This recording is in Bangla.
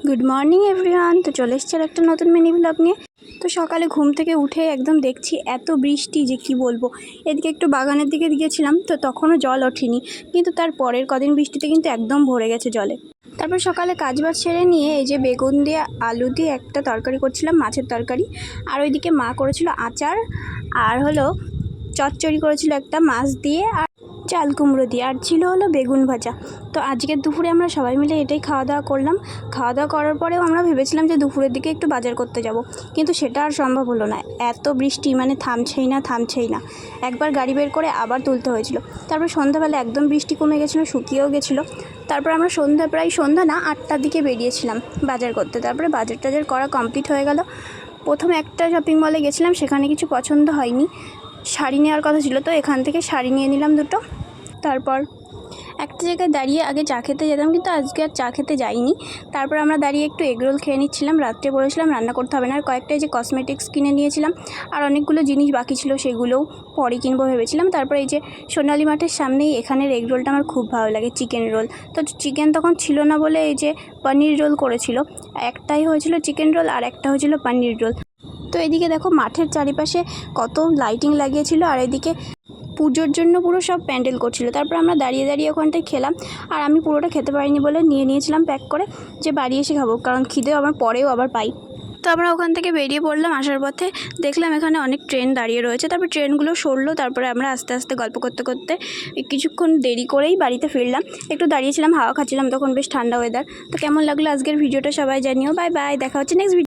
Good morning everyone. তো চলে এসছে আর একটা নতুন মিনি ব্লগ নিয়ে। তো সকালে ঘুম থেকে উঠে একদম দেখছি এত বৃষ্টি যে কি বলবো। এদিকে একটু বাগানের দিকে গিয়েছিলাম, তো তখনও জল ওঠেনি, কিন্তু তার পরের কদিন বৃষ্টিতে কিন্তু একদম ভরে গেছে জলে। তারপর সকালে কাজবাজ সেরে নিয়ে এই যে বেগুন দিয়ে আলু দিয়ে একটা তরকারি করছিলাম, মাছের তরকারি। আর ওইদিকে মা করেছিল আচার, আর হলো চচ্চড়ি করেছিল একটা মাছ দিয়ে, আর চাল কুমড়ো দিয়ে, আর ছিল হলো বেগুন ভাজা। তো আজকের দুপুরে আমরা সবাই মিলে এটাই খাওয়া দাওয়া করলাম। খাওয়া দাওয়া করার পরেও আমরা ভেবেছিলাম যে দুপুরের দিকে একটু বাজার করতে যাব, কিন্তু সেটা আর সম্ভব হলো না। এত বৃষ্টি মানে থামছেই না। একবার গাড়ি বের করে আবার তুলতে হয়েছিল। তারপর সন্ধ্যাবেলা একদম বৃষ্টি কমে গেছিলো, শুকিয়েও গেছিলো। তারপর আমরা প্রায় সন্ধ্যা না 8টার দিকে বেরিয়েছিলাম বাজার করতে। তারপরে বাজার টাজার করা কমপ্লিট হয়ে গেল। প্রথমে একটা শপিং মলে গেছিলাম, সেখানে কিছু পছন্দ হয়নি। শাড়ি নেওয়ার কথা ছিল, তো এখান থেকে শাড়ি নিয়ে নিলাম দুটো। তারপর একটা জায়গায় দাঁড়িয়ে আগে চা খেতে যেতাম, কিন্তু আজকে আর চা খেতে যাইনি। তারপর আমরা দাঁড়িয়ে একটু এগরোল খেয়ে নিচ্ছিলাম। রাত্রে বলেছিলাম রান্না করতে হবে না। আর কয়েকটা যে কসমেটিক্স কিনে নিয়েছিলাম, আর অনেকগুলো জিনিস বাকি ছিল, সেগুলোও পরে কিনবো ভেবেছিলাম। তারপর এই যে সোনালী মাঠের সামনেই এখানের এগরোলটা আমার খুব ভালো লাগে, চিকেন রোল। তো চিকেন তখন ছিল না বলে এই যে পনির রোল করেছিল। একটাই হয়েছিল চিকেন রোল আর একটা হয়েছিল পনির রোল। তো এদিকে দেখো মাঠের চারিপাশে কত লাইটিং লাগিয়েছিল, আর এদিকে পুজোর জন্য পুরো সব প্যান্ডেল করছিল। তারপর আমরা দাঁড়িয়ে ওখানটায় খেলাম। আর আমি পুরোটা খেতে পারিনি বলে নিয়েছিলাম প্যাক করে, যে বাড়ি এসে খাবো, কারণ খিদেও আমার পরেও আবার পাই। তো আমরা ওখান থেকে বেরিয়ে পড়লাম। আসার পথে দেখলাম এখানে অনেক ট্রেন দাঁড়িয়ে রয়েছে। তারপর ট্রেনগুলো সরলো। তারপরে আমরা আস্তে আস্তে গল্প করতে করতে কিছুক্ষণ দেরি করেই বাড়িতে ফিরলাম। একটু দাঁড়িয়েছিলাম, হাওয়া খাচ্ছিলাম, তখন বেশ ঠান্ডা ওয়েদার। তো কেমন লাগলো আজকের ভিডিওটা সবাই জানিও। বাই বাই, দেখা হচ্ছে নেক্সট ভিডিও।